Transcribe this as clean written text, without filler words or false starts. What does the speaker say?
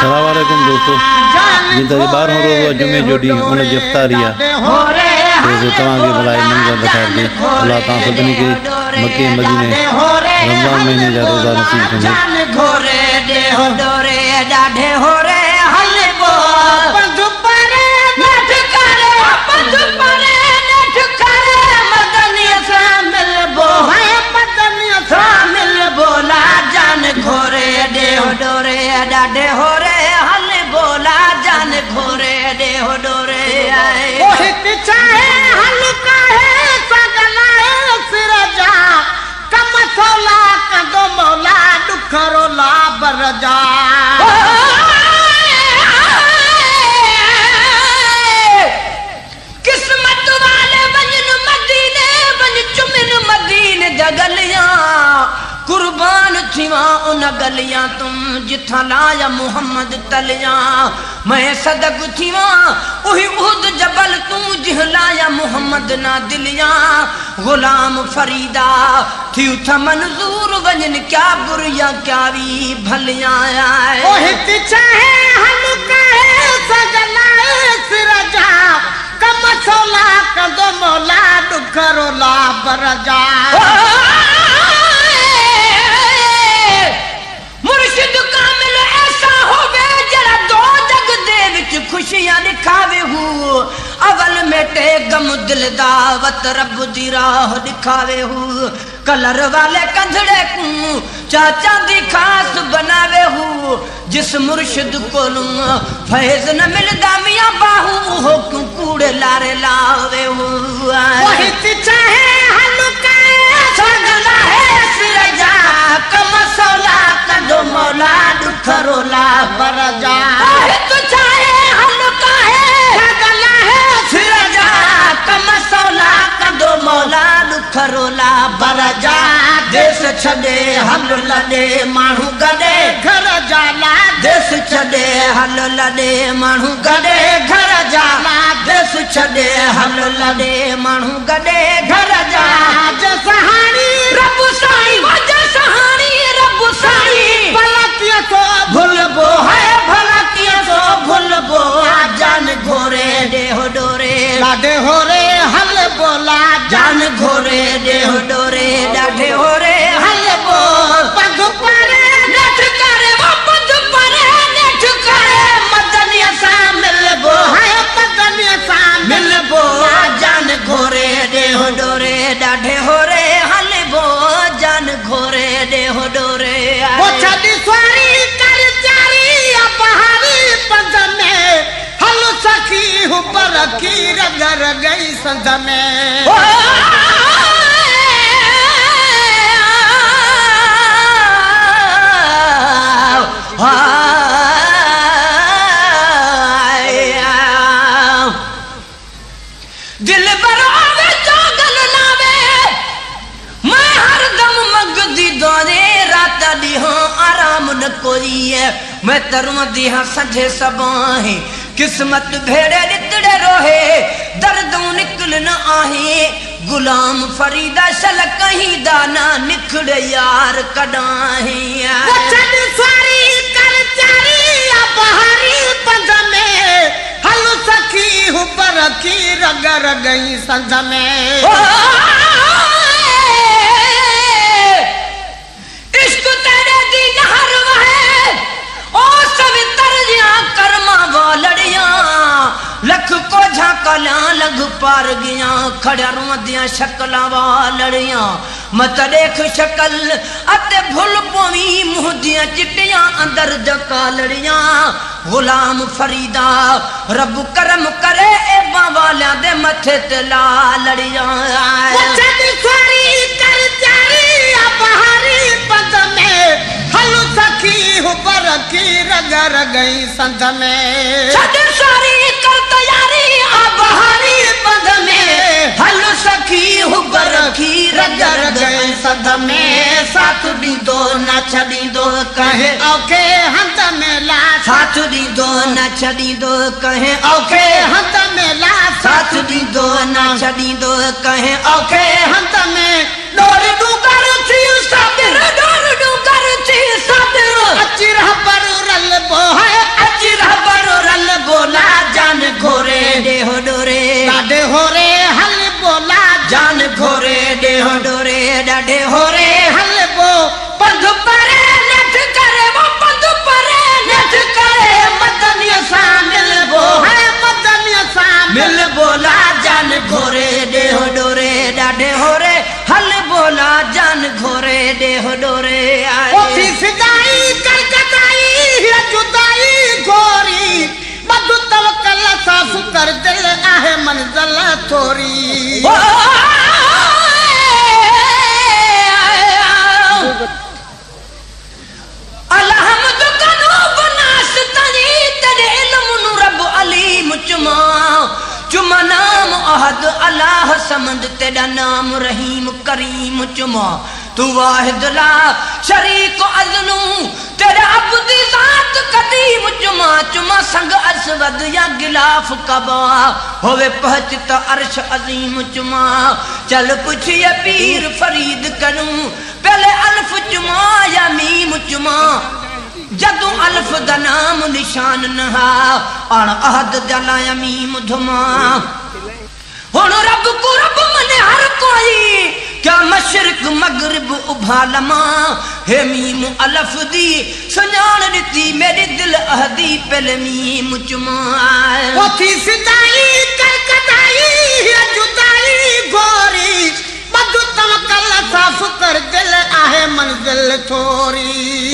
अस्सलामुअलैकुम दोस्तों, जिंदा जी 12 रोज़ जुमे जो डी उन इफ्तारी है तो तव्हांखे भलाई मंगल बख़ैर दे। अल्लाह तां सभिनी खे मके मदीने रमज़ान महीने जा रोज़ा नसीब कंदे। डाढे हो रे हल बोला जान घोरे दे हो डोरे आए ओ हित चाहे हल काहे सगला सिरजा कम सोला कदो मौला दुखरोला बरजा किस्मत वाले बजन मदीने बन चुमिन मदीने जगलियां कुर्बान थीवा उन गलियां तुम जिथा लाया मुहम्मद तलियां मैं सदक थीवा उही उहद जबल तू जिहलाया मुहम्मद ना दिलियां गुलाम फरीदा थी उथा मंजूर वजन क्या बुरिया क्या भी भलियां आए ओ हित चाहे हल काहे सगला सिरजा कम सोला कदो मौला दुखरोला बरजा मुर्शिद कामिल ऐसा होवे जरा दो जग दे विच खुशियां दिखावे हु अवल मेटे गम दिल दावत रब दी राह दिखावे हु कलर वाले कंधड़े को चाचा दी खास बनावे हु जिस मुर्शिद कोलू फैज न मिलदा मियां बाहू हो क्यों कूड़े लारे लावे हु वहित चाहे हल काए सगला है सिरजा कम सोला कदो मौला दुखरोला बरजा हित चाहे हल काहे सगला है सिरजा कम सोला कदो मौला दुखरोला बरजा देश छड़े हल लदे मानू गडे घर जाला देश छड़े हल लदे मानू गडे घर जाला देश छड़े हल लदे मानू गडे घर जाला जसहानी रब साईं वजह सहानी रब साईं भलतिया तो भूलबो है भलतिया तो भूलबो जान घोरे दे हो डोरे लाडे हो रे हल बोला जान घोरे दे हो डोरे डाढे हो रे हल बोल पग परे नठ करे वो पग परे नठ करे मदनिया सा मिलबो है मदनिया सा मिलबो जान घोरे दे हो डोरे डाढे हो रे हल बो जान घोरे दे हो डोरे वो छदी स्वारी कर चारी बहारी पंज में हल सखी हु पर की रगर गई संध में दिल बरावे जागल लावे मैं हरदम मगदी दौरे रात दी हाँ आराम न कोई है मैं तरुण दी हाँ सजे सबाहे किस्मत भेड़े नितड़े रोहे दर्दों निकल न आहे गुलाम फरीदा शल कहीं दाना निखड़े यार कडाहे स्वारी कर चारी बहारी पंज में हल सखी हु पर की रगर गई संध में इश्क तेरे दी नहर वहे ओ सवितर जिया कर्मा वालड़ियां लख को झाकला लग पार गया खड़ा रोंदियां शक्ला वालड़ियां मत देख शकल अते भुल पवी मुंह दियां चिट्टियां अंदर जकालड़ियां गुलाम फरीदा रब करम करे ए बावालियां दे मथे ते लालड़ियां छदी स्वारी कर चारी बहारी पद में हल सखी हु पर की रगर गई संध में छदी स्वारी कर तैयारी बहारी पद में हल सखी हु पर की रगर गई संध में साथ दी दो न छदी दो कहे औखे हंत में ला साथ दी दो न छदी दो कहे औखे हंत में ला साथ दी दो न छदी दो कहे औखे हंत में डोर डूगर थी साबिर डोर डूगर थी साबिर अचिर पर रल बो है होरे हलबो पंध परे नठ करे वो पंध परे नठ करे मदनिया सा मिलबो है मदनिया सा मिलबो ला जान घोरे दे हो डोरे डाडे होरे हल बोला जान घोरे दे हो डोरे आए ओ फिदाई कर कताई है जुदाई गोरी बदु तवक्कल साफ कर दिल आहे मंजिल थोरी अलहमद कनो बनास तनी तेरे इल्म नु रब अलीम चुमा चुमा नाम अहद अल्लाह समद तेरा नाम रहीम करीम चुमा तू वाहिद ला शरीक अज़नू तेरा अब्दी ज़ात कदीम चुमा चुमा संग असवद या गिलाफ कबा होवे पहच त अर्श अजीम चुमा चल पुछिए पीर फरीद करूं पहले अल्फ चुमा या मीम चुमा जदू अल्फ दा नाम निशान नहा अण अहद जला या मीम धुमा हुन रब को रब मने हर कोई क्या मशरिक मगरिब उभालमा हे मीम अल्फ दी सुञाण दी मेरे दिल अहदी पहले मीम चुमा ओ थी फिदाई कर कताई जुदाई गोरी बदु तवक्कल साफ कर दिल आहे मंजिल थोरी